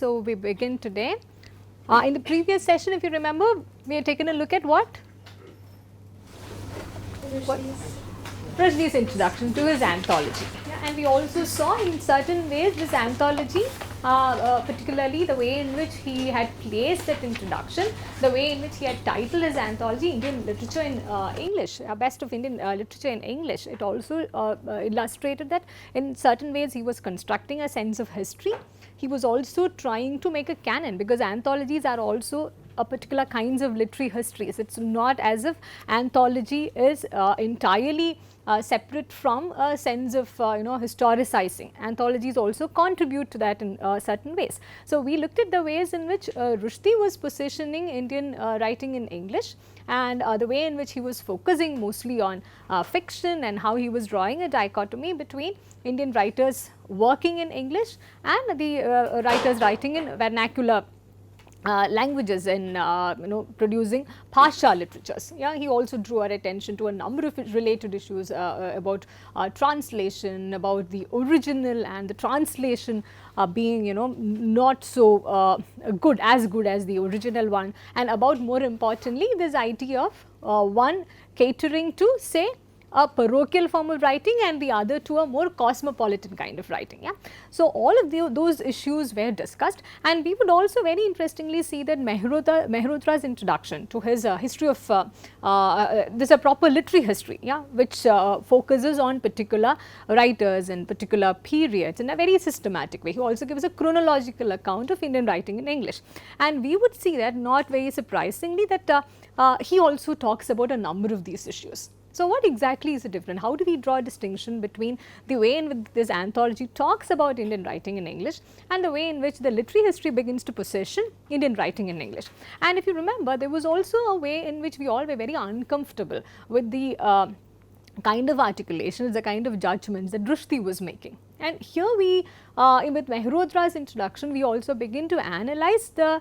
So, we begin today. In the previous session, if you remember, we had taken a look at what? Rushdie's introduction to his anthology. And we also saw in certain ways this anthology, particularly the way in which he had placed that introduction, the way in which he had titled his anthology Indian Literature in English, Best of Indian Literature in English. It also illustrated that in certain ways he was constructing a sense of history. He was also trying to make a canon, because anthologies are also a particular kinds of literary histories. It is not as if anthology is entirely separate from a sense of historicizing. Anthologies also contribute to that in certain ways. So, we looked at the ways in which Rushdie was positioning Indian writing in English, and the way in which he was focusing mostly on fiction, and how he was drawing a dichotomy between Indian writers working in English and the writers writing in vernacular languages in producing Bhasha literatures. Yeah, he also drew our attention to a number of related issues about translation, about the original and the translation being not so good as the original one, and about, more importantly, this idea of one catering to, say, a parochial form of writing and the other to a more cosmopolitan kind of writing. Yeah. So, all of those issues were discussed, and we would also very interestingly see that Mehrotra's introduction to his history of this is a proper literary history, yeah, which focuses on particular writers and particular periods in a very systematic way. He also gives a chronological account of Indian writing in English, and we would see that, not very surprisingly, that he also talks about a number of these issues. So, what exactly is the difference? How do we draw a distinction between the way in which this anthology talks about Indian writing in English and the way in which the literary history begins to position Indian writing in English? And if you remember, there was also a way in which we all were very uncomfortable with the kind of articulations, the kind of judgments that Rushdie was making. And here we, with Mehrotra's introduction, we also begin to analyze the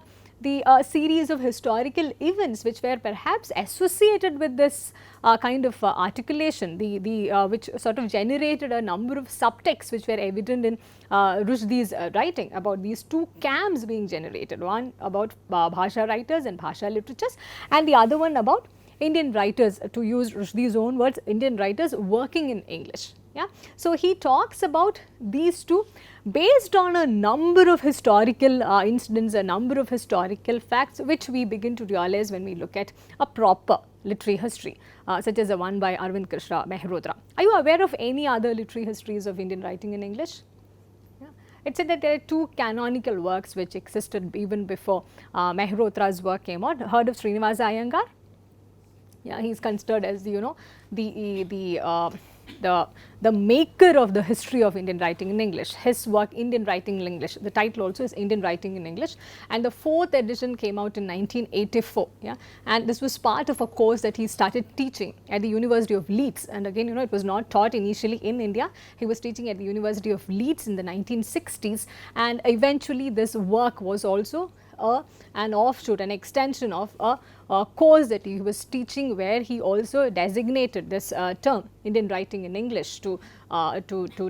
series of historical events which were perhaps associated with this kind of articulation, which sort of generated a number of subtexts which were evident in Rushdie's writing about these two camps being generated, one about Bhasha writers and Bhasha literatures, and the other one about Indian writers, to use Rushdie's own words, Indian writers working in English. Yeah. So, he talks about these two based on a number of historical incidents, a number of historical facts, which we begin to realize when we look at a proper literary history, such as the one by Arvind Krishna Mehrotra. Are you aware of any other literary histories of Indian writing in English? Yeah. It said that there are two canonical works which existed even before Mehrotra's work came out. Heard of Srinivasa Iyengar? Yeah, he is considered as the maker of the history of Indian writing in English. His work, Indian Writing in English, the title also is Indian Writing in English, and the 4th edition came out in 1984. Yeah, and this was part of a course that he started teaching at the University of Leeds, and again, it was not taught initially in India. He was teaching at the University of Leeds in the 1960s, and eventually this work was also an offshoot, an extension of a course that he was teaching, where he also designated this term Indian writing in English to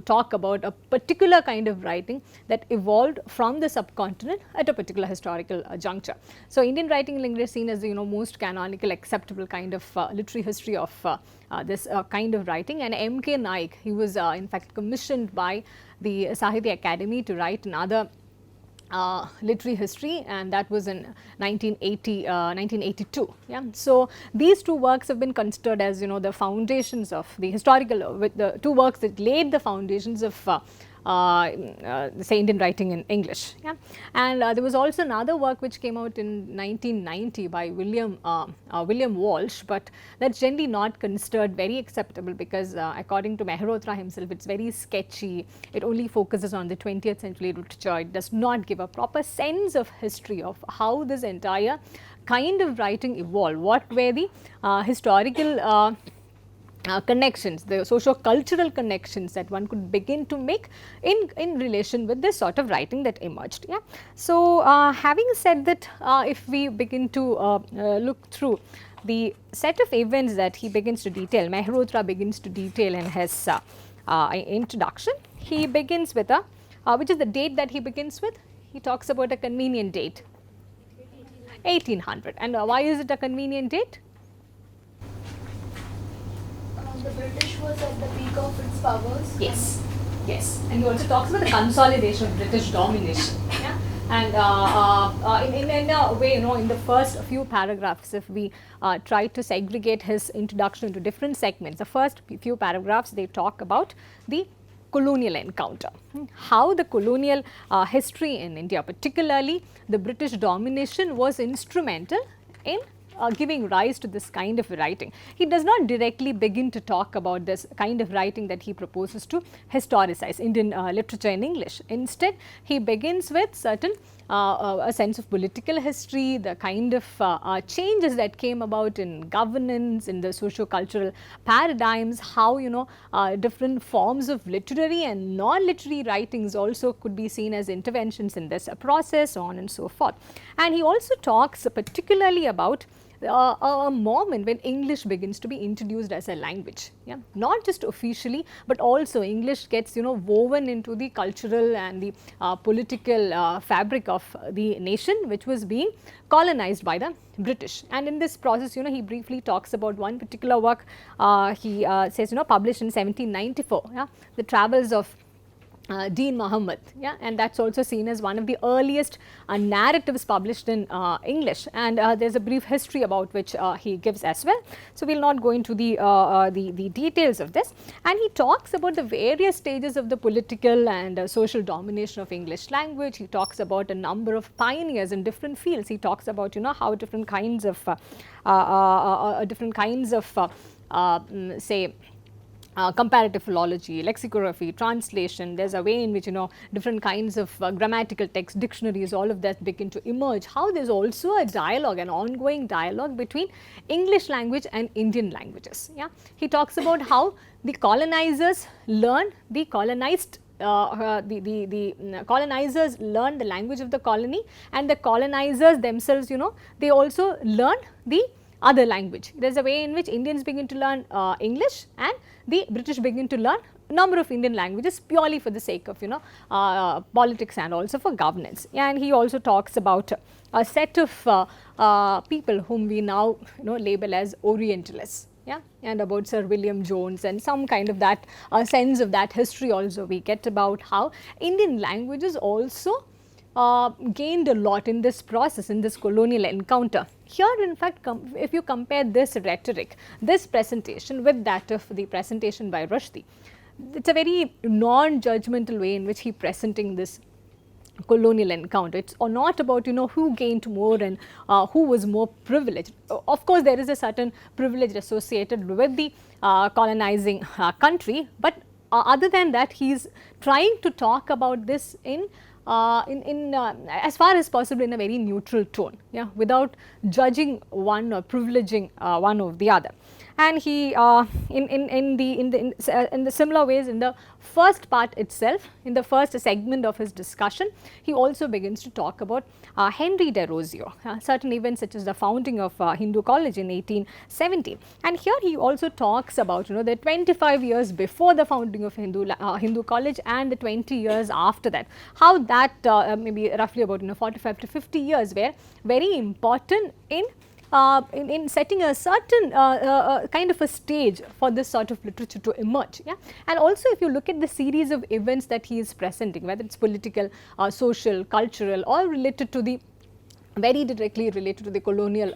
talk about a particular kind of writing that evolved from the subcontinent at a particular historical juncture. So, Indian writing in English is seen as the most canonical, acceptable kind of literary history of this kind of writing, and M.K. Naik, he was in fact commissioned by the Sahitya Academy to write another literary history, and that was in 1982. Yeah. So, these two works have been considered as the foundations of the historical, with the two works that laid the foundations of say Indian writing in English. Yeah. And there was also another work which came out in 1990 by William Walsh, but that is generally not considered very acceptable, because according to Mehrotra himself, it is very sketchy. It only focuses on the 20th century literature. It does not give a proper sense of history of how this entire kind of writing evolved, what were the historical connections, the socio-cultural connections that one could begin to make in relation with this sort of writing that emerged. Yeah. So, having said that, if we begin to look through the set of events that he begins to detail, Mehrotra begins to detail in his introduction, he begins with a, which is the date that he begins with? He talks about a convenient date, 1800. And why is it a convenient date? The British was at the peak of its powers. Yes, yes. And he also talks about the consolidation of British domination. Yeah? And in a way, in the first few paragraphs, if we try to segregate his introduction into different segments, the first few paragraphs, they talk about the colonial encounter, how the colonial history in India, particularly the British domination, was instrumental in giving rise to this kind of writing. He does not directly begin to talk about this kind of writing that he proposes to historicize Indian literature in English. Instead, he begins with certain a sense of political history, the kind of changes that came about in governance, in the socio-cultural paradigms, how different forms of literary and non-literary writings also could be seen as interventions in this process, so on and so forth. And he also talks particularly about a moment when English begins to be introduced as a language, yeah, not just officially, but also English gets woven into the cultural and the political fabric of the nation, which was being colonized by the British. And in this process, he briefly talks about one particular work. He says, published in 1794, yeah, the travels of Dean Muhammad, yeah, and that's also seen as one of the earliest narratives published in English, and there's a brief history about which he gives as well. So we'll not go into the details of this. And he talks about the various stages of the political and social domination of English language. He talks about a number of pioneers in different fields. He talks about how different kinds of say comparative philology, lexicography, translation. There's a way in which different kinds of grammatical texts, dictionaries, all of that begin to emerge. How there's also a dialogue, an ongoing dialogue between English language and Indian languages. Yeah, he talks about how the colonizers learn the colonized. The colonizers learn the language of the colony, and the colonizers themselves, they also learn the other language. There is a way in which Indians begin to learn English, and the British begin to learn a number of Indian languages purely for the sake of politics and also for governance. And he also talks about a set of people whom we now label as Orientalists. Yeah, and about Sir William Jones, and some kind of that sense of that history also we get about how Indian languages also gained a lot in this process, in this colonial encounter. Here, in fact, if you compare this rhetoric, this presentation with that of the presentation by Rushdie, it's a very non-judgmental way in which he presenting this colonial encounter. It's not about who gained more and who was more privileged. Of course, there is a certain privilege associated with the colonizing country, but other than that, he is trying to talk about this in as far as possible in a very neutral tone, yeah, without judging one or privileging one over the other. And he in the similar ways, in the first part itself, in the first segment of his discussion, he also begins to talk about Henry de Rozier, certain events such as the founding of Hindu College in 1870. And here he also talks about the 25 years before the founding of Hindu College and the 20 years after that, how that maybe roughly about 45 to 50 years were very important in setting a certain kind of a stage for this sort of literature to emerge. Yeah? And also, if you look at the series of events that he is presenting, whether it's political, social, cultural, or related to the very directly related to the colonial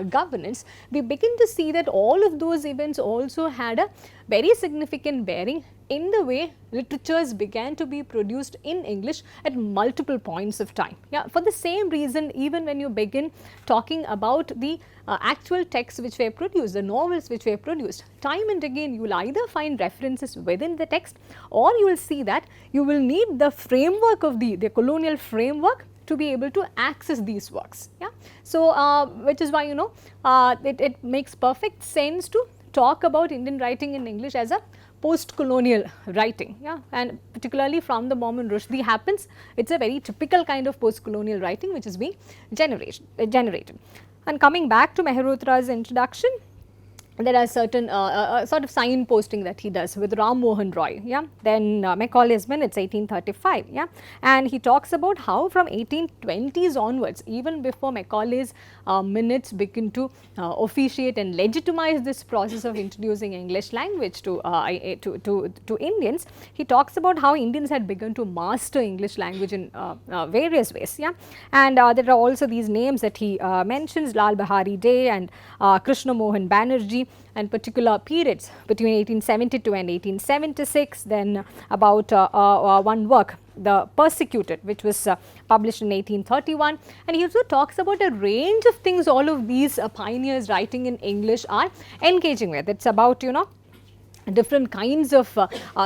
governance, we begin to see that all of those events also had a very significant bearing in the way literatures began to be produced in English at multiple points of time. Yeah, for the same reason, even when you begin talking about the actual texts which were produced, the novels which were produced, time and again you will either find references within the text, or you will see that you will need the framework of the colonial framework to be able to access these works. Yeah? So, which is why it makes perfect sense to talk about Indian writing in English as a post-colonial writing, yeah, and particularly from the moment Rushdie happens, it's a very typical kind of post-colonial writing which is being generated. And coming back to Mehrotra's introduction, there are certain sort of signposting that he does with Rammohan Roy. Yeah, then Macaulay's Minutes 1835. Yeah, and he talks about how from 1820s onwards, even before Macaulay's Minutes begin to officiate and legitimize this process of introducing English language to Indians, he talks about how Indians had begun to master English language in various ways. Yeah, and there are also these names that he mentions: Lal Bahari Day and Krishna Mohan Banerjee, and particular periods between 1872 and 1876. Then about one work, The Persecuted, which was published in 1831, and he also talks about a range of things all of these pioneers writing in English are engaging with. It's about, you know, different kinds of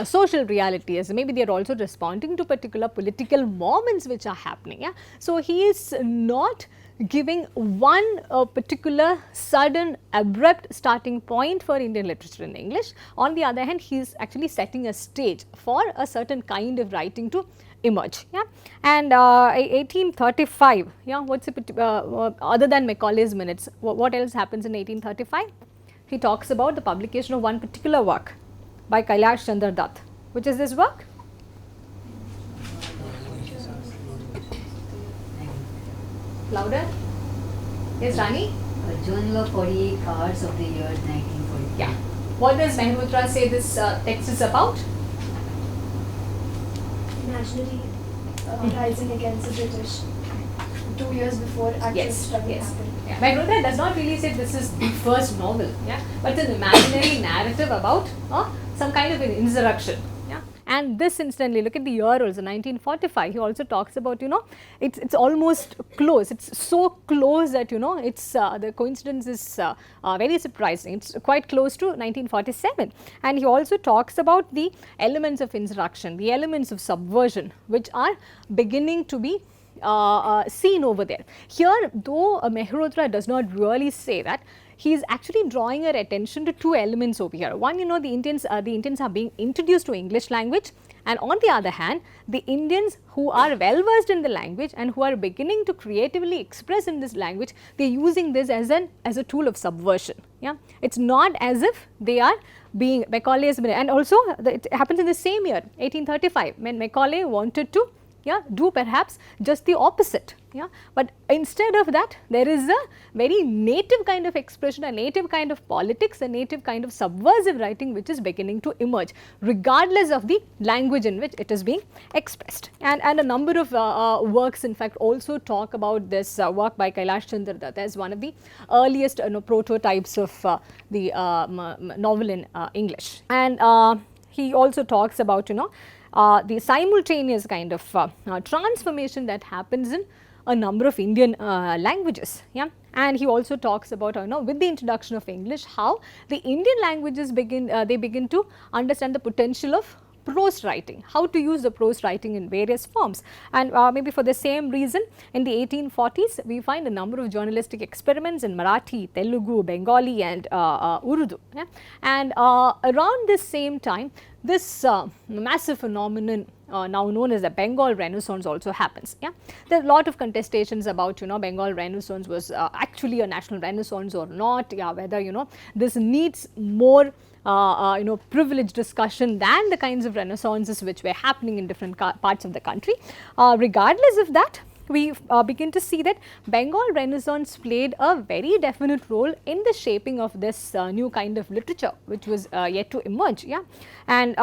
social realities. Maybe they are also responding to particular political moments which are happening. Yeah, so he is not giving one particular sudden abrupt starting point for Indian literature in English. On the other hand, he is actually setting a stage for a certain kind of writing to emerge. Yeah, and 1835. Yeah, what's it, other than Macaulay's Minutes, what else happens in 1835? He talks about the publication of one particular work by Kailash Chandra Dutt. Which is this work? Louder? Yes, Rani? A journal of 48 hours of the year 1940. Yeah. What does Mehrotra say this text is about? Imaginary rising against the British 2 years before actual struggle happened. Yeah. Mehrotra does not really say this is the first novel, yeah, but it's an imaginary narrative about some kind of an insurrection. Yeah. And this incidentally, look at the year also, 1945. He also talks about, you know, it's almost close. It's so close that, you know, it's the coincidence is very surprising. It's quite close to 1947. And he also talks about the elements of insurrection, the elements of subversion, which are beginning to be seen over there. Here, though Mehrotra does not really say that, he is actually drawing our attention to two elements over here. One, you know, the Indians are being introduced to English language, and on the other hand, the Indians who are well versed in the language and who are beginning to creatively express in this language, they are using this as a tool of subversion. Yeah, it's not as if they are being Macaulay's, and also it happens in the same year, 1835, when Macaulay wanted to do perhaps just the opposite. Yeah, but instead of that, there is a very native kind of expression, a native kind of politics, a native kind of subversive writing which is beginning to emerge, regardless of the language in which it is being expressed. And a number of works, in fact, also talk about this work by Kailash Chandra Dutt as one of the earliest prototypes of the novel in English. And he also talks about, you know, the simultaneous kind of transformation that happens in a number of Indian languages. Yeah, and he also talks about, you know, with the introduction of English, how the Indian languages begin to understand the potential of prose writing, how to use the prose writing in various forms. And maybe for the same reason, in the 1840s, we find a number of journalistic experiments in Marathi, Telugu, Bengali and Urdu. Yeah? And around this same time, this massive phenomenon now known as the Bengal Renaissance also happens. Yeah, there are a lot of contestations about, you know, Bengal Renaissance was actually a national renaissance or not. Yeah, whether, you know, this needs more you know, privileged discussion than the kinds of renaissances which were happening in different parts of the country. Regardless of that, we begin to see that Bengal Renaissance played a very definite role in the shaping of this new kind of literature which was yet to emerge. Yeah, and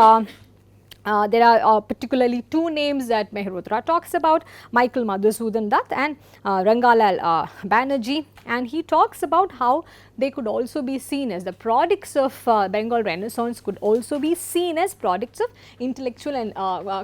there are particularly two names that Mehrotra talks about, Michael Madhusudan Dutt and Rangalal Banerjee, and he talks about how they could also be seen as the products of Bengal Renaissance, could also be seen as products of intellectual and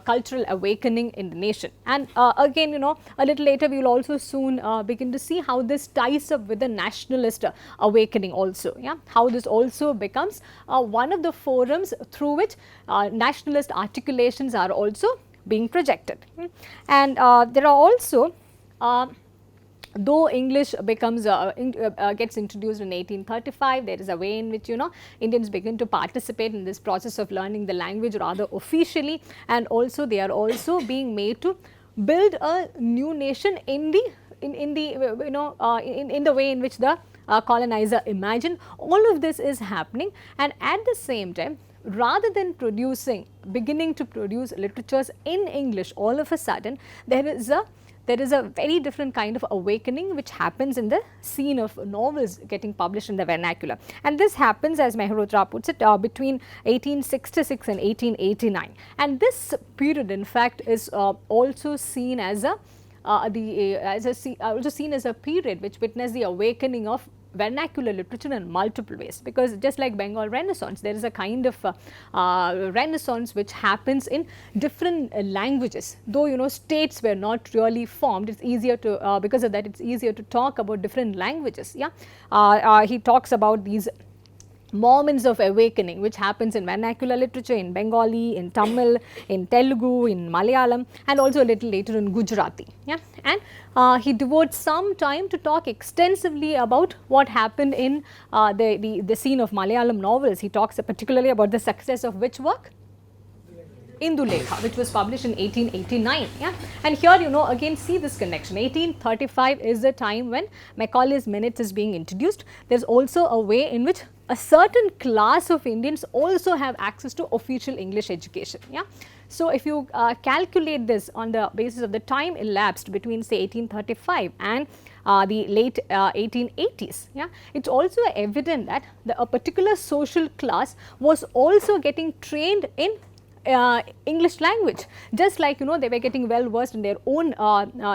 cultural awakening in the nation. And again, you know, a little later we will also soon begin to see how this ties up with the nationalist awakening also. Yeah, how this also becomes one of the forums through which nationalist articulations are also being projected. And there are also though English becomes gets introduced in 1835, there is a way in which, you know, Indians begin to participate in this process of learning the language rather officially, and also they are also being made to build a new nation in the in the in the way in which the colonizer imagined. All of this is happening, and at the same time, rather than beginning to produce literatures in English, all of a sudden there is a very different kind of awakening which happens in the scene of novels getting published in the vernacular. And this happens, as Mehrotra puts it, between 1866 and 1889. And this period, in fact, is also seen as also seen as a period which witnessed the awakening of vernacular literature in multiple ways, because just like Bengal Renaissance, there is a kind of renaissance which happens in different languages. Though states were not really formed, it's easier to because of that it's easier to talk about different languages. He talks about these moments of awakening which happens in vernacular literature, in Bengali, in Tamil, in Telugu, in Malayalam, and also a little later in Gujarati. And he devotes some time to talk extensively about what happened in the scene of Malayalam novels. He talks particularly about the success of which work? Indulekha, which was published in 1889. And here again see this connection. 1835 is the time when Macaulay's Minutes is being introduced. There is also a way in which a certain class of Indians also have access to official English education. So if you calculate this on the basis of the time elapsed between say 1835 and the late 1880s, it's also evident that a particular social class was also getting trained in English language, just like they were getting well versed in their own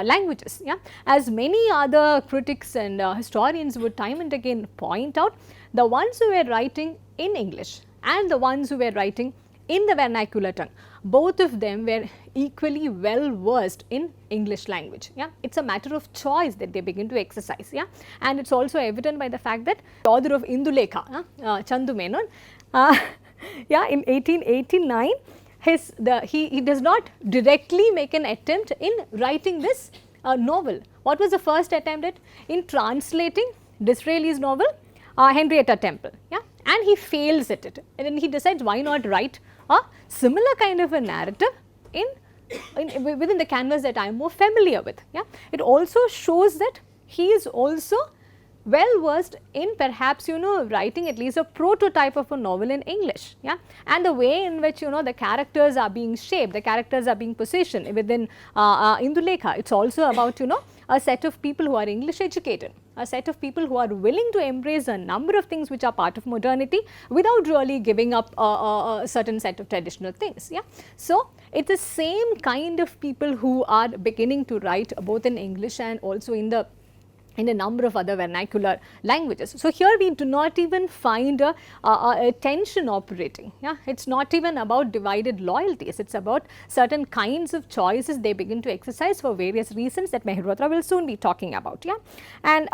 languages. As many other critics and historians would time and again point out, the ones who were writing in English and the ones who were writing in the vernacular tongue, both of them were equally well versed in English language. It's a matter of choice that they begin to exercise. And it's also evident by the fact that the author of Indulekha, Chandu Menon, in 1889, he does not directly make an attempt in writing this novel. What was the first attempt at? In translating Disraeli's novel Henrietta Temple, and he fails at it, and then he decides why not write a similar kind of a narrative within the canvas that I am more familiar with. It also shows that he is also well versed in perhaps writing at least a prototype of a novel in English, and the way in which the characters are being shaped, the characters are being positioned within Indulekha. It's also about a set of people who are English educated, a set of people who are willing to embrace a number of things which are part of modernity without really giving up a certain set of traditional things. So it's the same kind of people who are beginning to write both in English and also in a number of other vernacular languages. So here we do not even find a tension operating. It's not even about divided loyalties. It's about certain kinds of choices they begin to exercise for various reasons that Mehrotra will soon be talking about. And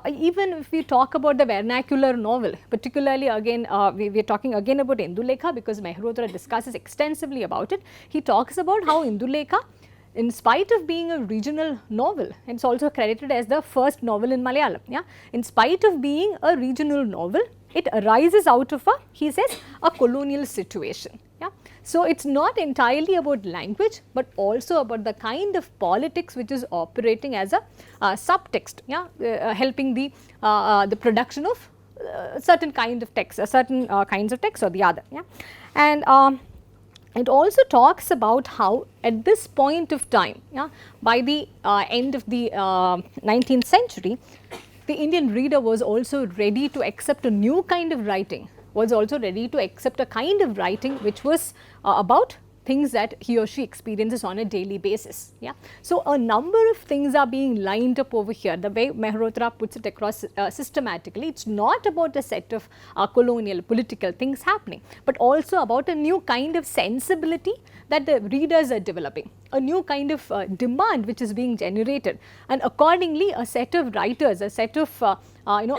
even if we talk about the vernacular novel, particularly again we are talking again about Indulekha because Mehrotra discusses extensively about it. He talks about how Indulekha, in spite of being a regional novel, it's also credited as the first novel in Malayalam. In spite of being a regional novel, it arises out of he says, a colonial situation. So it's not entirely about language, but also about the kind of politics which is operating as a subtext, helping the production of certain kind of text, certain kinds of text or the other. And it also talks about how at this point of time, by the end of the 19th century, the Indian reader was also ready to accept a new kind of writing, was also ready to accept a kind of writing which was about things that he or she experiences on a daily basis. So a number of things are being lined up over here. The way Mehrotra puts it across systematically, it's not about a set of colonial political things happening, but also about a new kind of sensibility that the readers are developing, a new kind of demand which is being generated, and accordingly a set of writers, a set of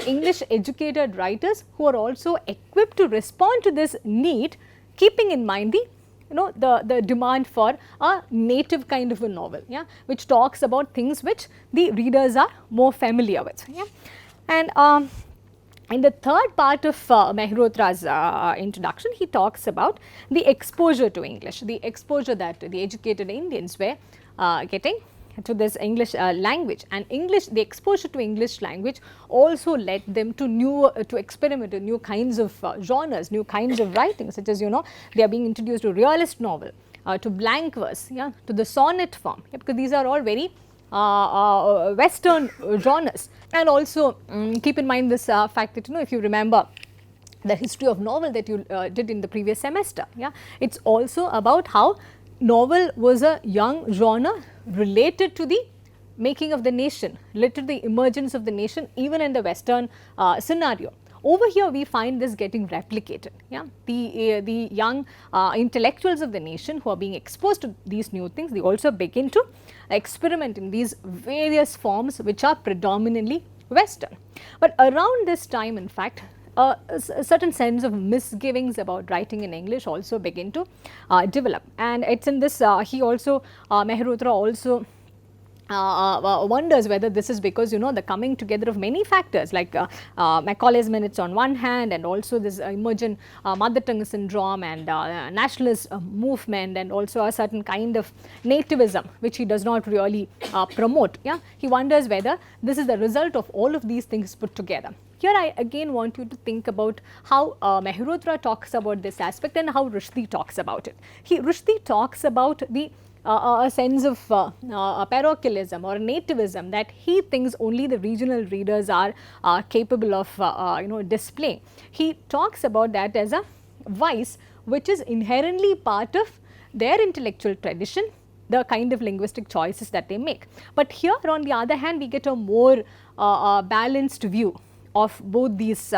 English educated writers who are also equipped to respond to this need, keeping in mind the demand for a native kind of a novel, which talks about things which the readers are more familiar with. And in the third part of Mehrotra's introduction, he talks about the exposure to English, the exposure that the educated Indians were getting to this English language, and the exposure to English language also led them to to experiment with new kinds of genres, new kinds of writing, such as they are being introduced to realist novel, to blank verse, to the sonnet form, because these are all very Western genres. And also keep in mind this fact that if you remember the history of novel that you did in the previous semester, it's also about how novel was a young genre related to the making of the nation, related to the emergence of the nation even in the Western scenario. Over here we find this getting replicated. The young intellectuals of the nation who are being exposed to these new things, they also begin to experiment in these various forms which are predominantly Western. But around this time, in fact, a certain sense of misgivings about writing in English also begin to develop, and it's in this Mehrotra also wonders whether this is because the coming together of many factors like Macaulay's minutes on one hand, and also this emergent mother tongue syndrome and nationalist movement, and also a certain kind of nativism which he does not really promote. He wonders whether this is the result of all of these things put together. Here I again want you to think about how Mehrotra talks about this aspect and how Rushdie talks about it. Rushdie talks about the a sense of parochialism or nativism that he thinks only the regional readers are capable of displaying. He talks about that as a vice which is inherently part of their intellectual tradition, the kind of linguistic choices that they make. But here on the other hand, we get a more balanced view of both these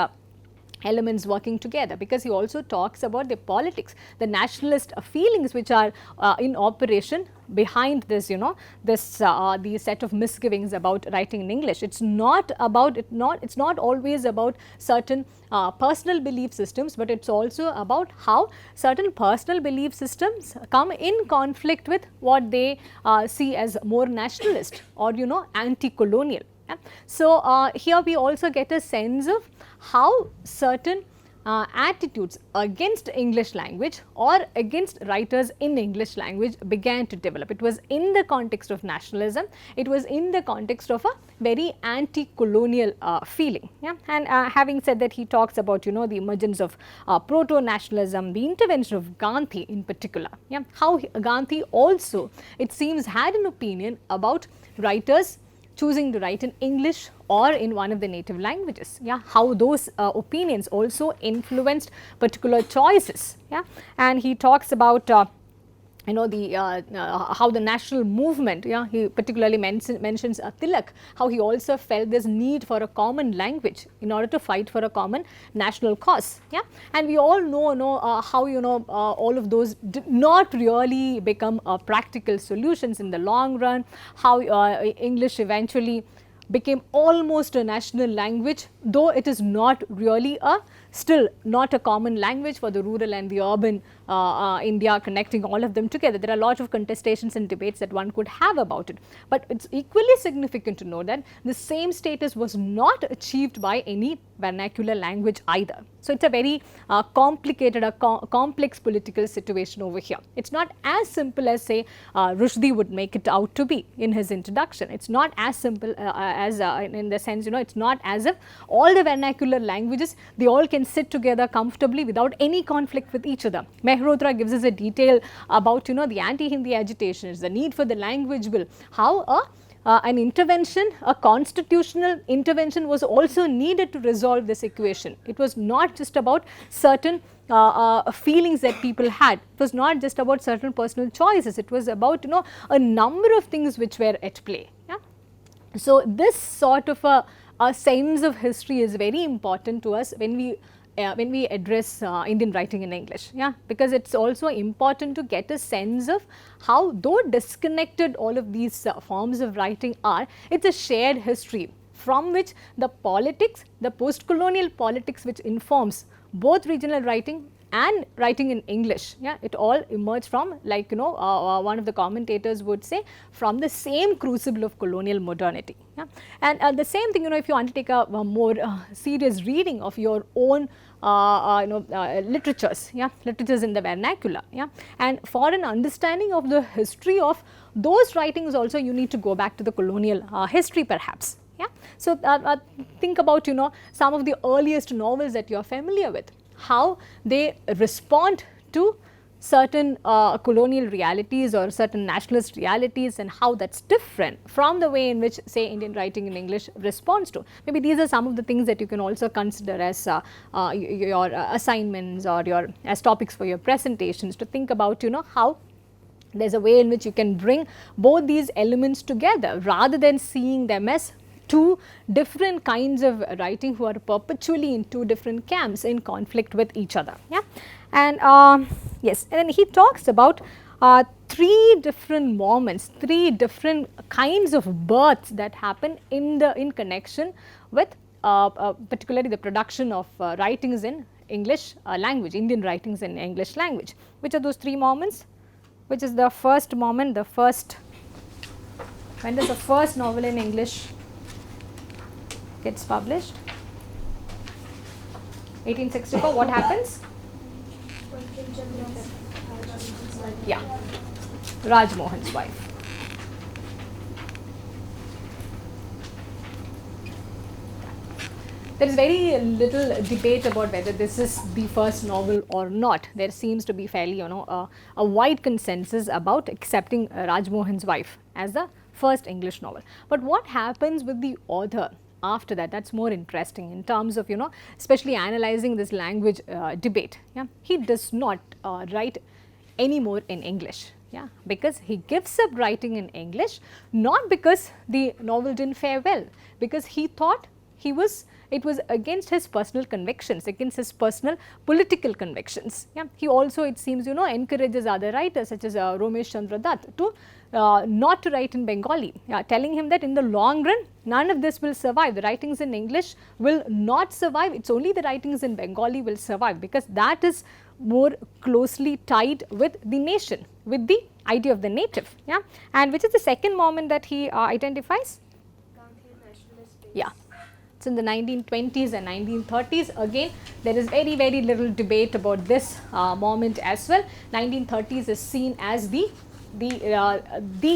elements working together, because he also talks about the politics, the nationalist feelings which are in operation behind this, these set of misgivings about writing in English. It's not always about certain personal belief systems, but it's also about how certain personal belief systems come in conflict with what they see as more nationalist or anti-colonial. So, here we also get a sense of how certain attitudes against English language or against writers in English language began to develop. It was in the context of nationalism, it was in the context of a very anti-colonial feeling. And having said that, he talks about the emergence of proto-nationalism, the intervention of Gandhi in particular, how Gandhi also, it seems, had an opinion about writers choosing to write in English or in one of the native languages, how those opinions also influenced particular choices. And he talks about how the national movement, he particularly mentions Tilak, how he also felt this need for a common language in order to fight for a common national cause. And we all know how all of those did not really become practical solutions in the long run, how English eventually became almost a national language, though it is not really still not a common language for the rural and the urban India, connecting all of them together. There are lots of contestations and debates that one could have about it, but it's equally significant to know that the same status was not achieved by any vernacular language either. So, it's a very complicated, complex political situation over here. It's not as simple as, say, Rushdie would make it out to be in his introduction. It's not as simple as in the sense, it's not as if all the vernacular languages, they all can sit together comfortably without any conflict with each other. Mehrotra gives us a detail about, the anti-Hindi agitations, the need for the language bill, how an intervention, a constitutional intervention was also needed to resolve this equation. It was not just about certain feelings that people had. It was not just about certain personal choices. It was about, a number of things which were at play. So, this sort of a sense of history is very important to us when we address Indian writing in English, because it's also important to get a sense of how, though disconnected all of these forms of writing are, it's a shared history from which the politics, the post-colonial politics which informs both regional writing and writing in English, yeah, it all emerged from, like, you know, one of the commentators would say, from the same crucible of colonial modernity. Yeah. And the same thing, you know, if you undertake a more serious reading of your own literatures, yeah, literatures in the vernacular, yeah, and for an understanding of the history of those writings also, you need to go back to the colonial history perhaps. Yeah. So, think about, you know, some of the earliest novels that you are familiar with, how they respond to certain colonial realities or certain nationalist realities, and how that is different from the way in which, say, Indian writing in English responds to. Maybe these are some of the things that you can also consider as your assignments or your as topics for your presentations, to think about, you know, how there is a way in which you can bring both these elements together rather than seeing them as two different kinds of writing who are perpetually in two different camps in conflict with each other. Yeah. And yes, and then he talks about three different moments, three different kinds of births that happen in connection with particularly the production of writings in English language, Indian writings in English language. Which are those three moments? Which is the first moment, the first, when does the first novel in English gets published? 1864, what happens? Yeah, Rajmohan's wife. There is very little debate about whether this is the first novel or not. There seems to be fairly, you know, a wide consensus about accepting Rajmohan's wife as the first English novel. But what happens with the author after that, that is more interesting in terms of, you know, especially analyzing this language debate. Yeah. He does not write anymore in English, yeah, because he gives up writing in English, not because the novel did not fare well, because he thought it was against his personal convictions, against his personal political convictions. Yeah. He also, it seems, you know, encourages other writers such as Ramesh Chandra Dutt to not to write in Bengali, telling him that in the long run none of this will survive, the writings in English will not survive, it is only the writings in Bengali will survive, because that is more closely tied with the nation, with the idea of the native. Yeah. And which is the second moment that he identifies? Yeah. It's in the 1920s and 1930s. Again, there is very, very little debate about this moment as well. 1930s is seen as the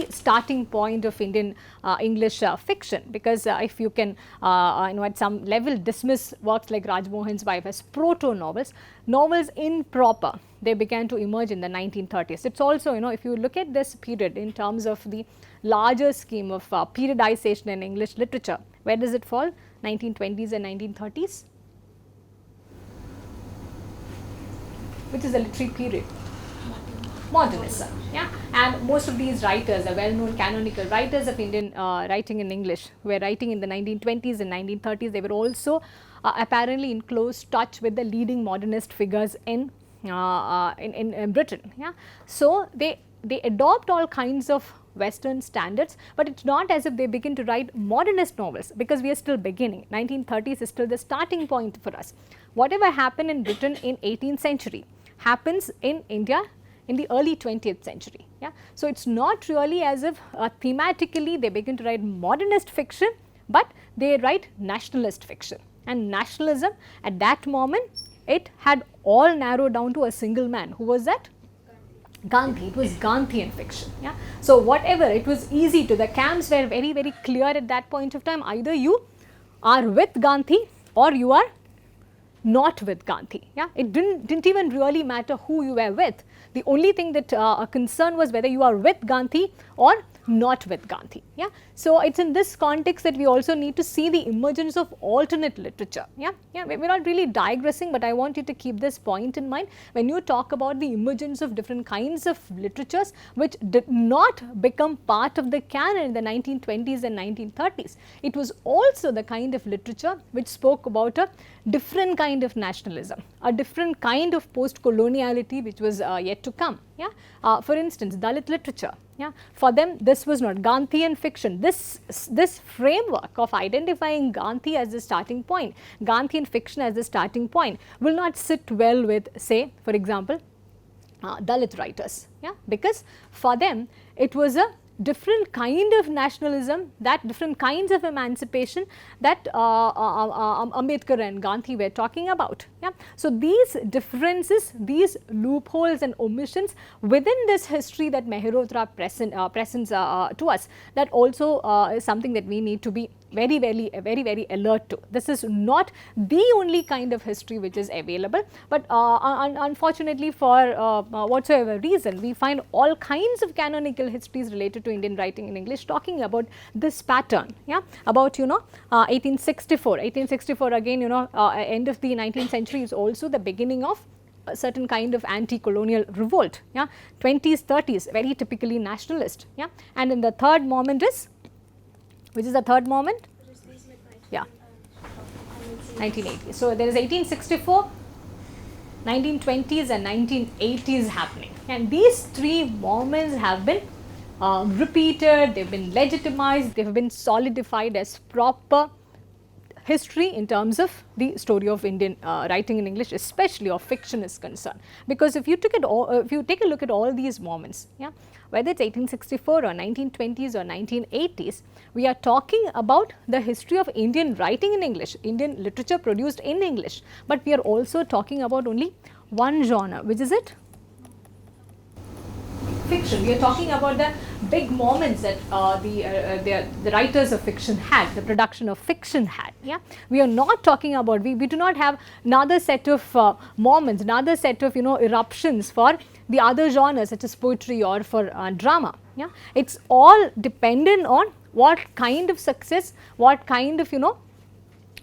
starting point of Indian English fiction, because if you can at some level dismiss works like Rajmohan's wife as proto novels, novels in proper, they began to emerge in the 1930s. It's also, you know, if you look at this period in terms of the larger scheme of periodization in English literature, where does it fall? 1920s and 1930s? Which is the literary period? Modernism. Yeah. And most of these writers, the well-known canonical writers of Indian writing in English, were writing in the 1920s and 1930s. They were also apparently in close touch with the leading modernist figures in Britain. Yeah. So, they adopt all kinds of Western standards, but it is not as if they begin to write modernist novels, because we are still beginning. 1930s is still the starting point for us. Whatever happened in Britain in 18th century happens in India in the early 20th century. Yeah. So, it is not really as if thematically they begin to write modernist fiction, but they write nationalist fiction, and nationalism at that moment, it had all narrowed down to a single man. Who was that? Gandhi. It was Gandhian fiction. Yeah. So, whatever, it was easy to, the camps were very, very clear at that point of time. Either you are with Gandhi or you are not with Gandhi. Yeah. It didn't even really matter who you were with. The only thing that a concern was whether you are with Gandhi or not with Gandhi. Yeah. So, it is in this context that we also need to see the emergence of alternate literature. Yeah. Yeah. We are not really digressing, but I want you to keep this point in mind when you talk about the emergence of different kinds of literatures which did not become part of the canon in the 1920s and 1930s. It was also the kind of literature which spoke about a different kind of nationalism, a different kind of post-coloniality which was yet to come. Yeah. For instance, Dalit literature. Yeah. For them, this was not Gandhian fiction. this framework of identifying Gandhi as the starting point, Gandhian fiction as the starting point, will not sit well with, say, for example, Dalit writers, yeah, because for them it was a different kind of nationalism, that different kinds of emancipation that Ambedkar and Gandhi were talking about. Yeah. So, these differences, these loopholes and omissions within this history that Mehrotra presents to us, that also is something that we need to be very alert to. This is not the only kind of history which is available, but unfortunately for whatsoever reason, we find all kinds of canonical histories related to Indian writing in English talking about this pattern, yeah, about 1864 again, end of the 19th century is also the beginning of a certain kind of anti-colonial revolt, yeah, 20s, 30s, very typically nationalist, yeah, and then the third moment is, which is the third moment? Yeah, 1980s. So, there is 1864, 1920s and 1980s happening, and these three moments have been repeated, they have been legitimized, they have been solidified as proper history in terms of the story of Indian writing in English, especially of fiction is concerned. Because if you take a look at all these moments, yeah, whether it's 1864 or 1920s or 1980s, we are talking about the history of Indian writing in English, Indian literature produced in English, but we are also talking about only one genre, which is it? Fiction. We are talking about the big moments that the writers of fiction had, the production of fiction had. Yeah, we are not talking about, we do not have another set of moments, another set of eruptions for the other genres such as poetry or for drama. Yeah, it's all dependent on what kind of success, what kind of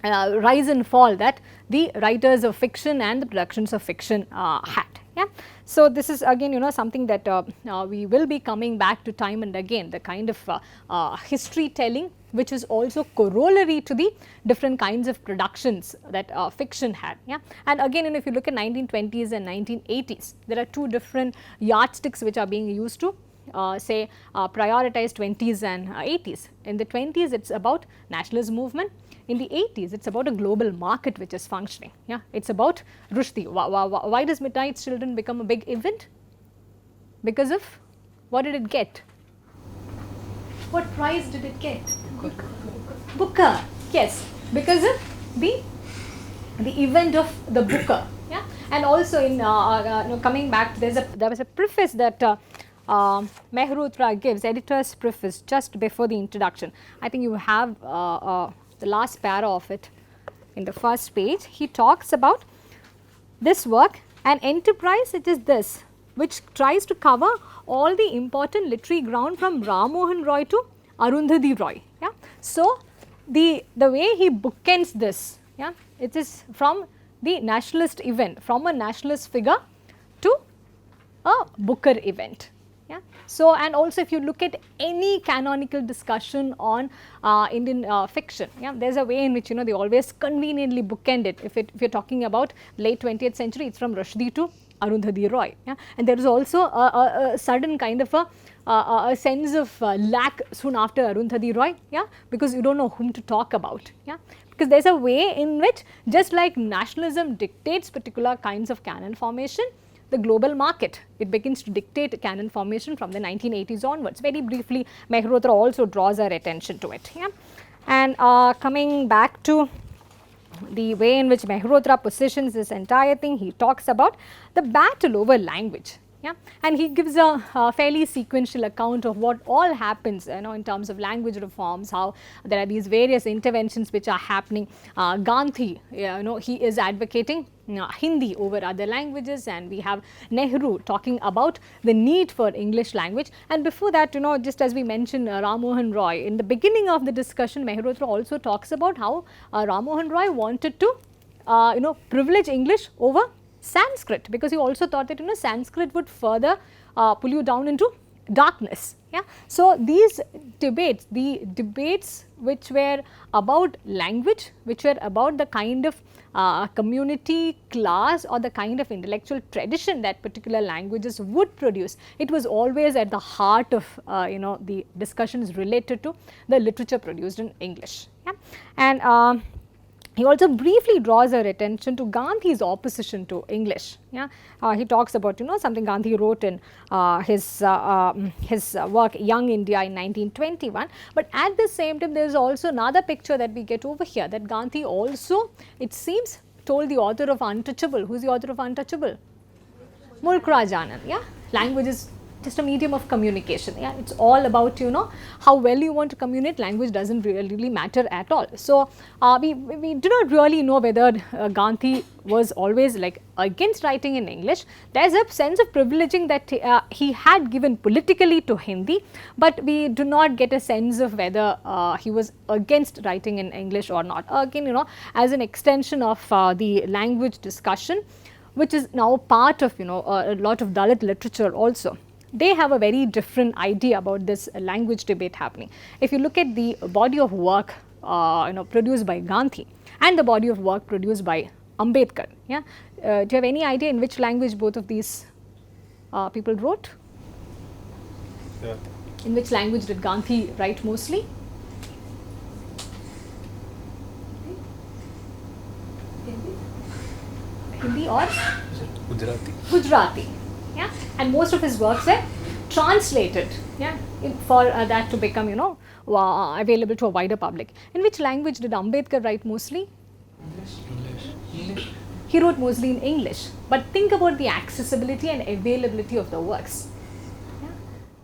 rise and fall that the writers of fiction and the productions of fiction had. Yeah. So, this is again something that we will be coming back to time and again, the kind of history telling which is also corollary to the different kinds of productions that fiction had. Yeah. And again, if you look at 1920s and 1980s, there are two different yardsticks which are being used to say prioritize 20s and 80s. In the 20s, it is about nationalist movement. In the 80s, it is about a global market which is functioning. Yeah, it is about Rushdie. Why does Midnight's Children become a big event? Because of, what did it get? What prize did it get? Booker. Yes, because of the event of the Booker. Yeah, and also in coming back, there was a preface that Mehrotra gives, editor's preface, just before the introduction. I think you have the last para of it in the first page. He talks about this work, an enterprise, it is this, which tries to cover all the important literary ground from Rammohan Roy to Arundhati Roy. Yeah. So, the way he bookends this, yeah, it is from the nationalist event, from a nationalist figure to a Booker event. Yeah. So, and also if you look at any canonical discussion on Indian fiction, yeah, there is a way in which they always conveniently bookend it. If you are talking about late 20th century, it is from Rushdie to Arundhati Roy. Yeah. And there is also a sudden kind of a sense of lack soon after Arundhati Roy, yeah, because you do not know whom to talk about. Yeah. Because there is a way in which, just like nationalism dictates particular kinds of canon formation, the global market, it begins to dictate canon formation from the 1980s onwards. Very briefly, Mehrotra also draws our attention to it. Yeah. And coming back to the way in which Mehrotra positions this entire thing, he talks about the battle over language. Yeah. And he gives a fairly sequential account of what all happens in terms of language reforms, how there are these various interventions which are happening. Gandhi, he is advocating Hindi over other languages, and we have Nehru talking about the need for English language. And before that, just as we mentioned Rammohan Roy, in the beginning of the discussion, Mehrotra also talks about how Rammohan Roy wanted to privilege English over Sanskrit, because he also thought that Sanskrit would further pull you down into darkness. Yeah. So, these debates, the debates which were about language, which were about the kind of community, class or the kind of intellectual tradition that particular languages would produce, it was always at the heart of the discussions related to the literature produced in English. Yeah. And he also briefly draws our attention to Gandhi's opposition to English. Yeah, he talks about something Gandhi wrote in his work Young India in 1921. But at the same time, there is also another picture that we get over here, that Gandhi also, it seems, told the author of Untouchable. Who is the author of Untouchable? Mulk Raj Anand. Yeah, language is just a medium of communication. Yeah, it's all about how well you want to communicate. Language doesn't really matter at all. So we do not really know whether Gandhi was always like against writing in English. There's a sense of privileging that he had given politically to Hindi, but we do not get a sense of whether he was against writing in English or not. Again, as an extension of the language discussion, which is now part of a lot of Dalit literature also. They have a very different idea about this language debate happening. If you look at the body of work produced by Gandhi and the body of work produced by Ambedkar, yeah, do you have any idea in which language both of these people wrote? Yeah. In which language did Gandhi write mostly? Hindi or Gujarati. Yeah, and most of his works were translated, yeah, for that to become available to a wider public. In which language did Ambedkar write mostly? English. He wrote mostly in English. But think about the accessibility and availability of the works.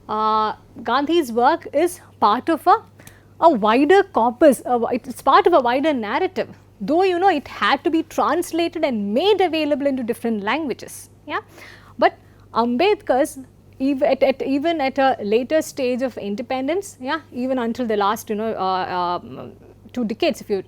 Yeah. Gandhi's work is part of a wider corpus. It's part of a wider narrative. Though it had to be translated and made available into different languages. Yeah, but Ambedkar's even at a later stage of independence, yeah, even until the last 2 decades, if you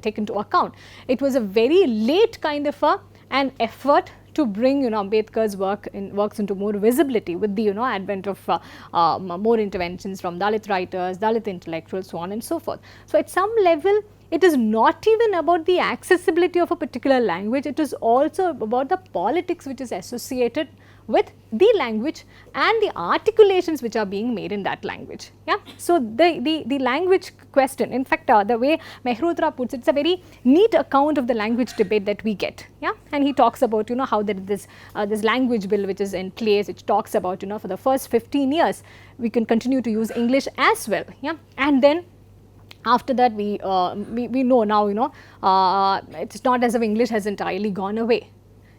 take into account, it was a very late kind of an effort to bring Ambedkar's works into more visibility with the advent of more interventions from Dalit writers, Dalit intellectuals, so on and so forth. So at some level, it is not even about the accessibility of a particular language, it is also about the politics which is associated with the language and the articulations which are being made in that language. Yeah. So the language question, in fact the way Mehrotra puts it, it's a very neat account of the language debate that we get. Yeah. And he talks about how there is this language bill which is in place, which talks about for the first 15 years we can continue to use English as well. Yeah. And then after that we know now it's not as if English has entirely gone away.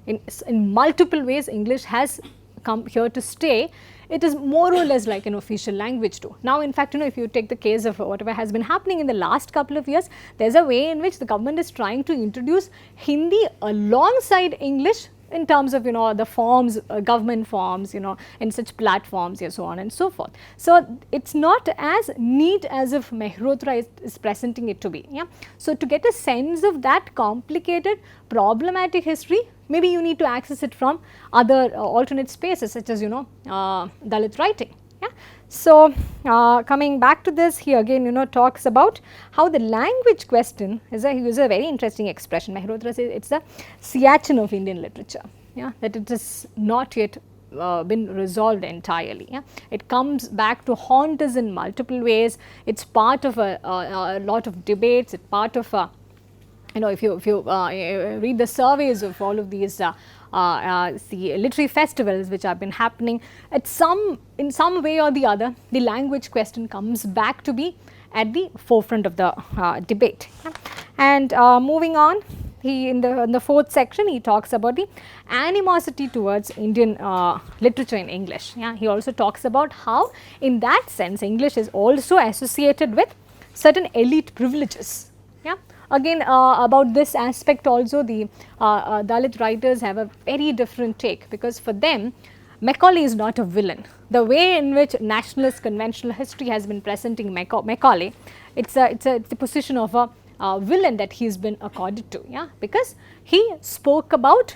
In multiple ways English has come here to stay. It is more or less like an official language too. Now in fact if you take the case of whatever has been happening in the last couple of years, there is a way in which the government is trying to introduce Hindi alongside English in terms of the forms, government forms, in such platforms and so on and so forth. So it's not as neat as if Mehrotra is presenting it to be. Yeah. So to get a sense of that complicated, problematic history, maybe you need to access it from other alternate spaces such as Dalit writing. Yeah. So coming back to this, he again talks about how the language question is he uses a very interesting expression. Mehrotra says it's the Siachen of Indian literature. Yeah, that it is not yet been resolved entirely. Yeah. It comes back to haunt us in multiple ways. It's part of a lot of debates. It's part of if you read the surveys of all of these the literary festivals which have been happening, in some way or the other, the language question comes back to be at the forefront of the debate. And moving on, in the 4th section, he talks about the animosity towards Indian literature in English. Yeah, he also talks about how, in that sense, English is also associated with certain elite privileges. Yeah. Again, about this aspect also, the Dalit writers have a very different take, because for them, Macaulay is not a villain. The way in which nationalist conventional history has been presenting Macaulay, it's the position of a villain that he's been accorded to. Yeah, because he spoke about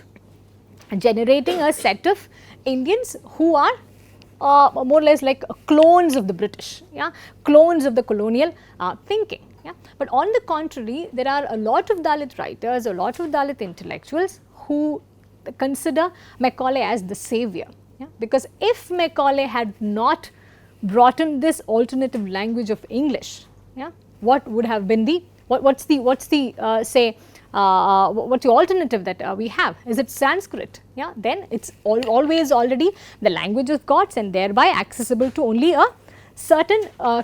generating a set of Indians who are more or less like clones of the British, yeah, clones of the colonial thinking. Yeah. But on the contrary, there are a lot of Dalit writers, a lot of Dalit intellectuals who consider Macaulay as the savior. Yeah. Because if Macaulay had not brought in this alternative language of English, yeah, what would have been the what's the alternative that we have? Is it Sanskrit? Yeah, then it's always already the language of gods and thereby accessible to only a certain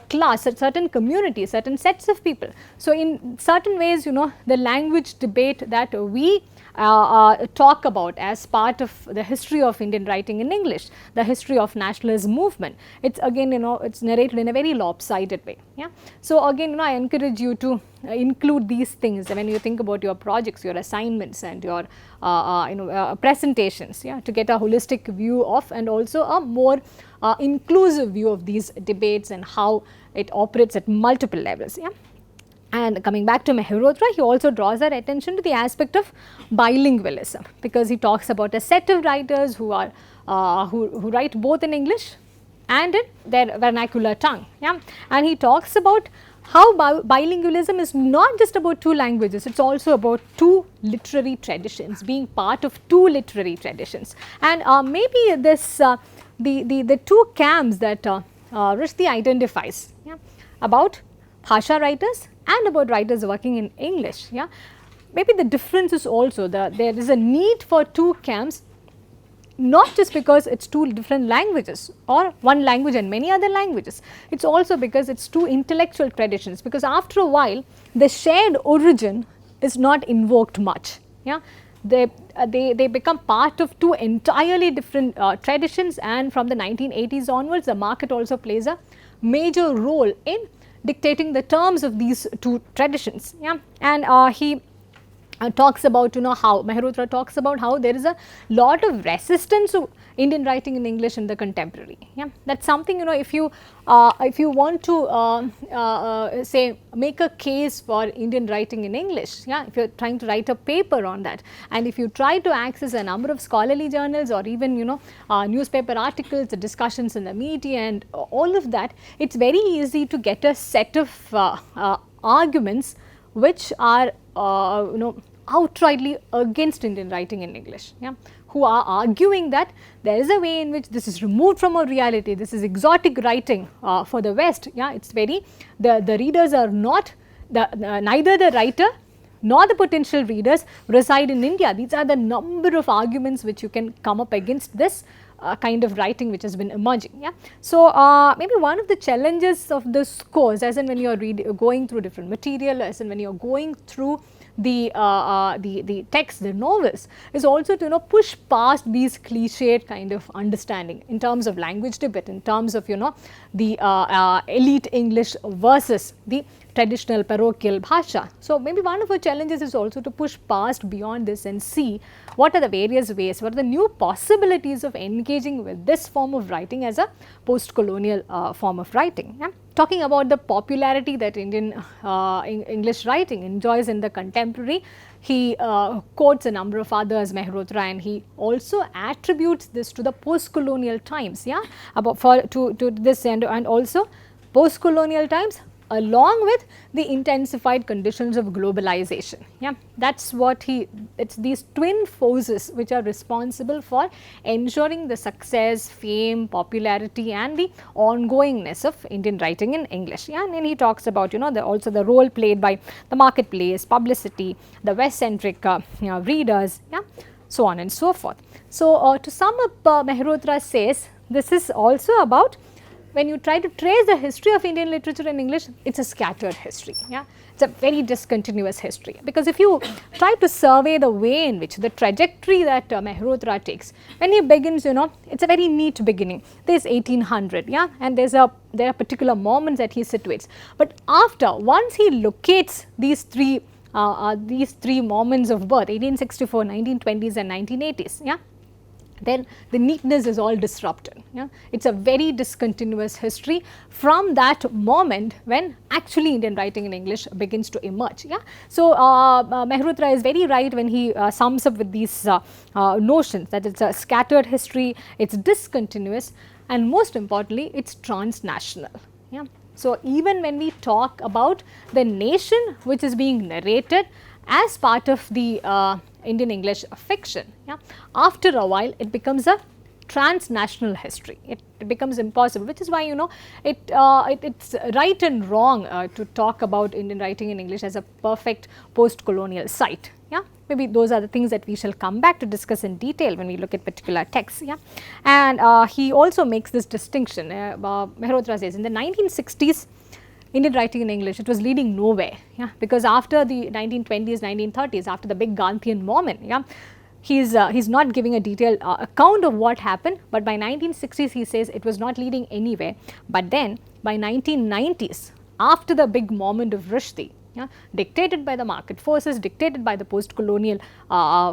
class, a certain community, certain sets of people. So, in certain ways, you know, the language debate that we talk about as part of the history of Indian writing in English, the history of nationalism movement, it's again, you know, it's narrated in a very lopsided way. Yeah. So, again, you know, I encourage you to include these things when you think about your projects, your assignments and your presentations, yeah, to get a holistic view of and also a more inclusive view of these debates and how it operates at multiple levels. Yeah. And coming back to Mehrotra, he also draws our attention to the aspect of bilingualism, because he talks about a set of writers who are who write both in English and in their vernacular tongue. Yeah. And he talks about how bilingualism is not just about two languages, it is also about two literary traditions, being part of two literary traditions. And maybe this the two camps that Rushdie identifies, yeah, about Bhasha writers and about writers working in English. Yeah. Maybe the difference is also there is a need for two camps, not just because it is two different languages or one language and many other languages, it is also because it is two intellectual traditions, because after a while the shared origin is not invoked much. Yeah. They become part of two entirely different traditions, and from the 1980s onwards the market also plays a major role in dictating the terms of these two traditions. Yeah. And he talks about, you know, how Mehrotra talks about how there is a lot of resistance to Indian writing in English in the contemporary. Yeah. That's something, you know, if you want to say make a case for Indian writing in English, yeah, if you are trying to write a paper on that, and if you try to access a number of scholarly journals or even, you know, newspaper articles, the discussions in the media and all of that, it's very easy to get a set of arguments which are you know, outrightly against Indian writing in English, yeah, who are arguing that there is a way in which this is removed from our reality, this is exotic writing for the West. Yeah, it's very, the readers are not, neither the writer nor the potential readers reside in India. These are the number of arguments which you can come up against this kind of writing which has been emerging. Yeah. So, maybe one of the challenges of this course, as in when you are going through different material, as in when you are going through the text, the novels, is also to, you know, push past these cliched kind of understanding in terms of language debate, in terms of, you know, the elite English versus the traditional parochial bhasha. So, maybe one of our challenges is also to push past beyond this and see what are the various ways, what are the new possibilities of engaging with this form of writing as a post-colonial form of writing. Yeah. Talking about the popularity that Indian English writing enjoys in the contemporary, he quotes a number of others, Mehrotra, and he also attributes this to the post-colonial times, yeah, to this and also post-colonial times along with the intensified conditions of globalization. Yeah, that's what it's these twin forces which are responsible for ensuring the success, fame, popularity and the ongoingness of Indian writing in English. Yeah, and then he talks about, you know, also the role played by the marketplace, publicity, the West-centric readers, yeah, so on and so forth. So, to sum up, Mehrotra says this is also about, when you try to trace the history of Indian literature in English, it's a scattered history. Yeah, it's a very discontinuous history, because if you try to survey the way in which the trajectory that Mehrotra takes, when he begins, you know, it's a very neat beginning. There's 1800, yeah, and there are particular moments that he situates. But after, once he locates these three moments of birth, 1864, 1920s and 1980s, yeah, then the neatness is all disrupted. Yeah? It is a very discontinuous history from that moment when actually Indian writing in English begins to emerge. Yeah? So, Mehrotra is very right when he sums up with these notions that it is a scattered history, it is discontinuous, and most importantly it's transnational. Yeah. So, even when we talk about the nation which is being narrated as part of the Indian English fiction, yeah, after a while it becomes a transnational history. It becomes impossible, which is why it's right and wrong to talk about Indian writing in English as a perfect post-colonial site. Yeah, maybe those are the things that we shall come back to discuss in detail when we look at particular texts. Yeah, and he also makes this distinction. Mehrotra says in the 1960s, Indian writing in English, it was leading nowhere. Yeah, because after the 1920s, 1930s, after the big Gandhian moment, yeah, he's not giving a detailed account of what happened, but by 1960s he says it was not leading anywhere. But then by 1990s, after the big moment of Rushdie, yeah, dictated by the market forces, dictated by the post-colonial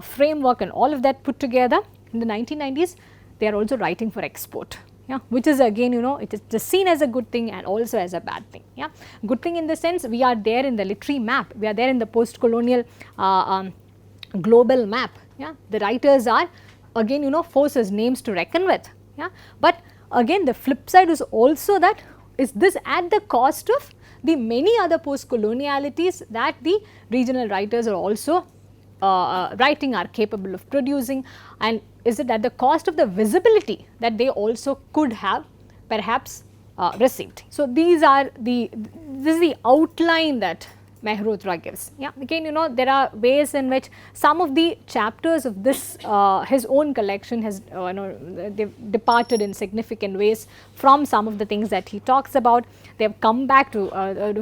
framework and all of that put together, in the 1990s, they are also writing for export. Yeah, which is again, it is just seen as a good thing and also as a bad thing. Yeah, good thing in the sense we are there in the literary map, we are there in the post-colonial global map. Yeah, the writers are again forces, names to reckon with. Yeah, but again the flip side is also that, is this at the cost of the many other post-colonialities that the regional writers are also writing, are capable of producing, and is it at the cost of the visibility that they also could have perhaps received. So, this is the outline that Mehrotra gives. Yeah, again there are ways in which some of the chapters of this his own collection has they've departed in significant ways from some of the things that he talks about. They have come back to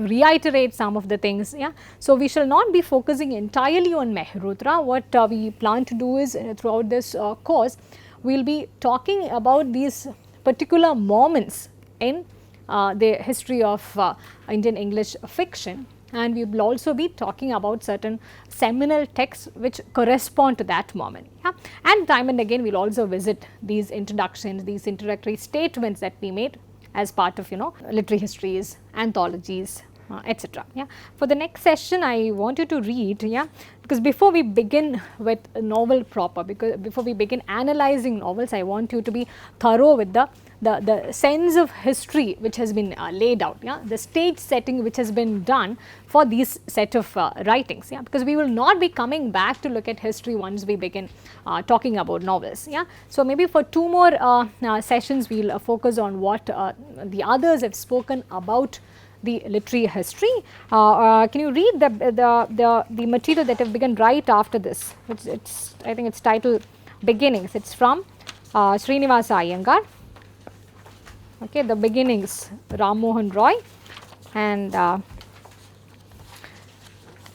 reiterate some of the things. Yeah, so we shall not be focusing entirely on Mehrotra. What we plan to do is throughout this course, we will be talking about these particular moments in the history of Indian English fiction. And we will also be talking about certain seminal texts which correspond to that moment. Yeah? And time and again we will also visit these introductions, these introductory statements that we made as part of literary histories, anthologies, etc. Yeah. For the next session I want you to read, yeah, because before we begin with a novel proper, because before we begin analyzing novels, I want you to be thorough with the sense of history which has been laid out, yeah, the stage setting which has been done for these set of writings, yeah, because we will not be coming back to look at history once we begin talking about novels. Yeah. So, maybe for 2 more sessions we will focus on what the others have spoken about the literary history. Can you read the material that have begun right after this? I think it's titled Beginnings. It's from Srinivasa Iyengar. Okay, the Beginnings, Rammohan Roy, and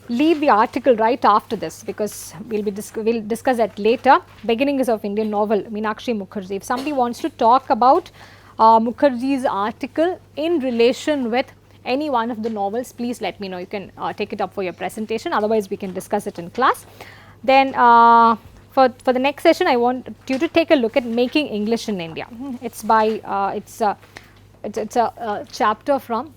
leave the article right after this, because we'll discuss that later. Beginnings of Indian novel, Meenakshi Mukherjee. If somebody wants to talk about Mukherjee's article in relation with any one of the novels, please let me know. You can take it up for your presentation, otherwise we can discuss it in class. Then for the next session, I want you to take a look at Making English in India. It's by it's a chapter from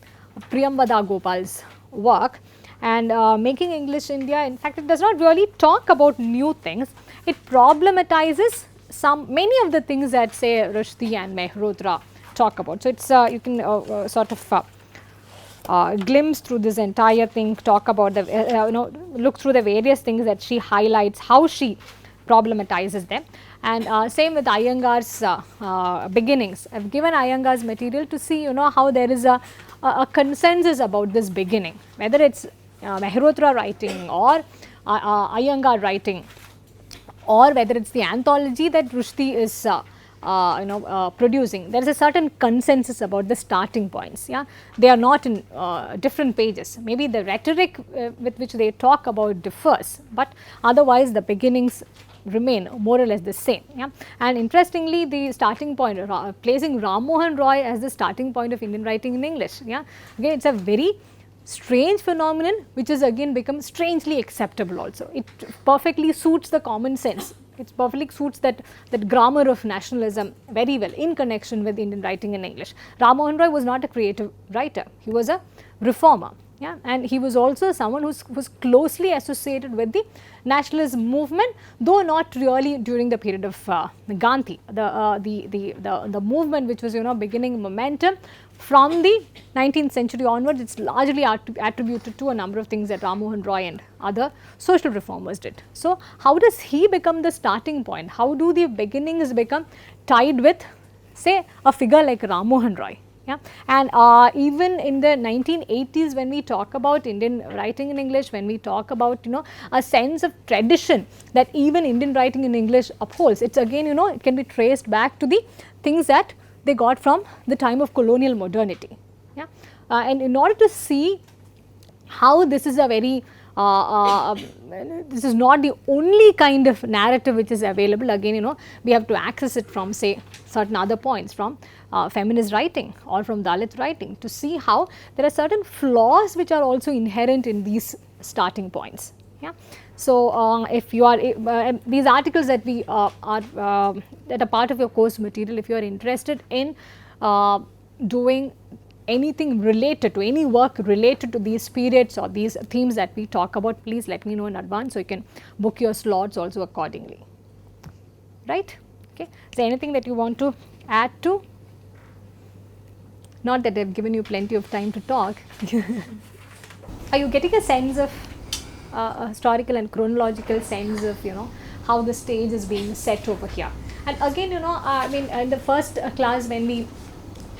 Priyamvada Gopal's work, and Making English India, in fact it does not really talk about new things. It problematizes many of the things that say Rushdie and Mehrotra talk about. So, it's you can sort of glimpse through this entire thing, talk about the look through the various things that she highlights, how she problematizes them. And same with Iyengar's beginnings. I have given Iyengar's material to see how there is a consensus about this beginning, whether it's Mehrotra writing or Iyengar writing, or whether it's the anthology that Rushdie is producing. There is a certain consensus about the starting points. Yeah, they are not in different pages. Maybe the rhetoric with which they talk about differs, but otherwise the beginnings remain more or less the same. Yeah, and interestingly, the starting point, placing Rammohan Roy as the starting point of Indian writing in English. Yeah, again, it's a very strange phenomenon which has again become strangely acceptable also. It perfectly suits the common sense. It perfectly suits that grammar of nationalism very well in connection with Indian writing in English. Rammohan Roy was not a creative writer, he was a reformer. Yeah, and he was also someone who was closely associated with the nationalist movement, though not really during the period of Gandhi. The movement which was beginning momentum from the 19th century onwards, it's largely attributed to a number of things that Rammohan Roy and other social reformers did. So, how does he become the starting point? How do the beginnings become tied with, say, a figure like Rammohan Roy? Yeah, and even in the 1980s, when we talk about Indian writing in English, when we talk about a sense of tradition that even Indian writing in English upholds, it's again it can be traced back to the things that they got from the time of colonial modernity. Yeah, and in order to see how this is a very this is not the only kind of narrative which is available, again we have to access it from, say, certain other points, from feminist writing or from Dalit writing, to see how there are certain flaws which are also inherent in these starting points. Yeah. So, if you are these articles that we are that are part of your course material, if you are interested in doing anything related to, any work related to these periods or these themes that we talk about, please let me know in advance so you can book your slots also accordingly. Right? Okay. Is there anything that you want to add to? Not that I have given you plenty of time to talk. Are you getting a sense of a historical and chronological sense of how the stage is being set over here? And again I mean, in the first class when we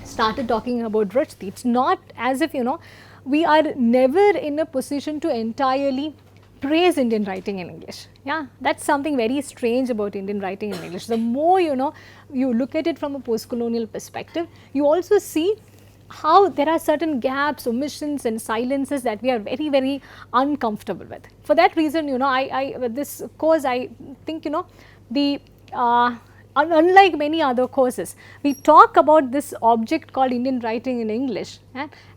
started talking about Rushdie, it's not as if we are never in a position to entirely praise Indian writing in English. Yeah, that's something very strange about Indian writing in English. The more you look at it from a post-colonial perspective, you also see how there are certain gaps, omissions and silences that we are very, very uncomfortable with. For that reason, with this course, I think the unlike many other courses, we talk about this object called Indian writing in English,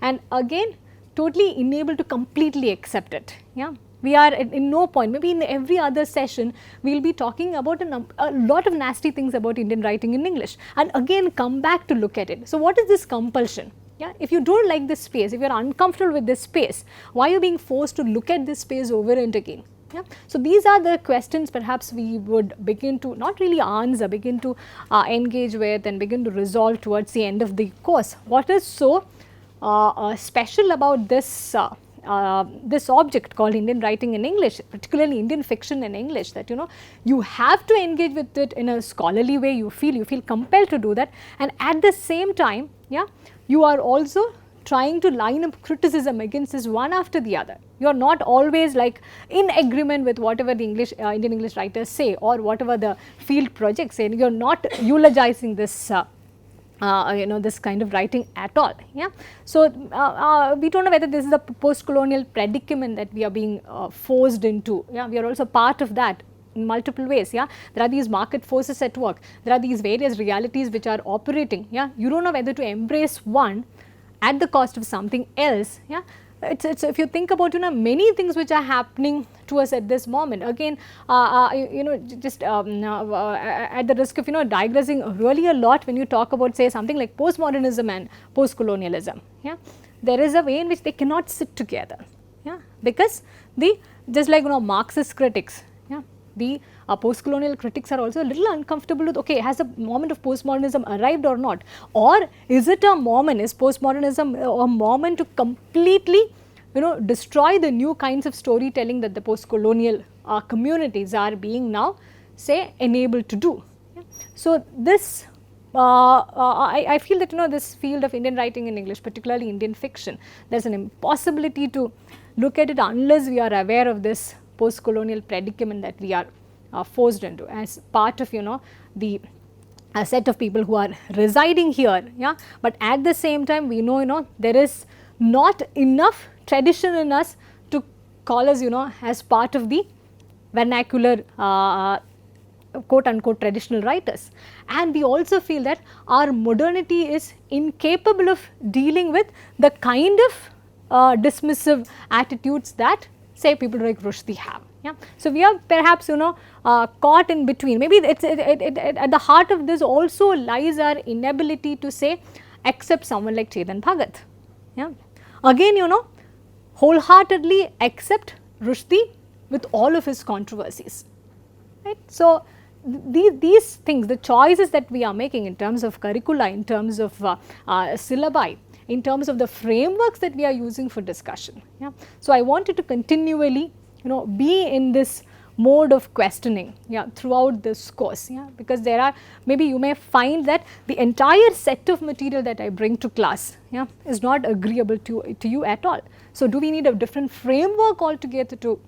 and again totally unable to completely accept it. Yeah, we are in no point, maybe in every other session we will be talking about a lot of nasty things about Indian writing in English, and again come back to look at it. So, what is this compulsion? Yeah, if you don't like this space, if you are uncomfortable with this space, why are you being forced to look at this space over and again? Yeah. So, these are the questions perhaps we would begin to not really answer, begin to engage with and begin to resolve towards the end of the course. What is so special about this this object called Indian writing in English, particularly Indian fiction in English, that you have to engage with it in a scholarly way, you feel compelled to do that, and at the same time, yeah, you are also trying to line up criticism against this one after the other. You are not always like in agreement with whatever the Indian English writers say or whatever the field projects say. You are not eulogizing this this kind of writing at all. Yeah. So, we do not know whether this is a post-colonial predicament that we are being forced into. Yeah. We are also part of that in multiple ways. Yeah. There are these market forces at work. There are these various realities which are operating. Yeah. You do not know whether to embrace one at the cost of something else. Yeah. It's if you think about many things which are happening to us at this moment. Again, just at the risk of digressing really a lot, when you talk about, say, something like postmodernism and post-colonialism, yeah, there is a way in which they cannot sit together. Yeah, because just like Marxist critics, yeah, the post-colonial critics are also a little uncomfortable with, okay, has the moment of postmodernism arrived or not, or is it a moment, is postmodernism a moment to completely destroy the new kinds of storytelling that the post-colonial communities are being now, say, enabled to do. Yeah. So, this I feel that this field of Indian writing in English, particularly Indian fiction, there is an impossibility to look at it unless we are aware of this post-colonial predicament that we are forced into as part of the a set of people who are residing here. Yeah, but at the same time we know there is not enough tradition in us to call us as part of the vernacular quote unquote traditional writers, and we also feel that our modernity is incapable of dealing with the kind of dismissive attitudes that, say, people like Rushdie have. Yeah. So, we are perhaps caught in between. Maybe at the heart of this also lies our inability to, say, accept someone like Chetan Bhagat. Yeah. Again wholeheartedly accept Rushdie with all of his controversies, right. So, these things, the choices that we are making in terms of curricula, in terms of syllabi, in terms of the frameworks that we are using for discussion. Yeah. So, I wanted to continually be in this mode of questioning throughout this course, because there are, maybe you may find that the entire set of material that I bring to class is not agreeable to you at all. So, do we need a different framework altogether to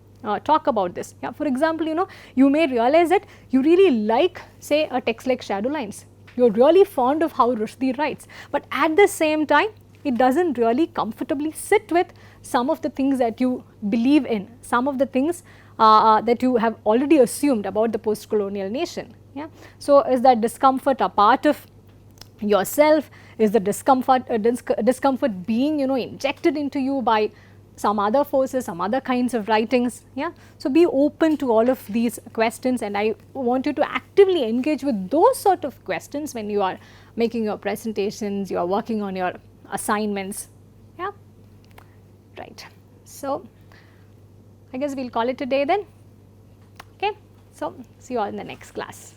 talk about this? For example, you may realize that you really like, say, a text like Shadow Lines. You are really fond of how Rushdie writes, but at the same time it does not really comfortably sit with some of the things that you believe in, some of the things that you have already assumed about the post-colonial nation. So, is that discomfort a part of yourself? Is the discomfort being injected into you by some other forces, some other kinds of writings? So, be open to all of these questions, and I want you to actively engage with those sort of questions when you are making your presentations, you are working on your assignments. Right. So, I guess we will call it a day then. Okay. So, see you all in the next class.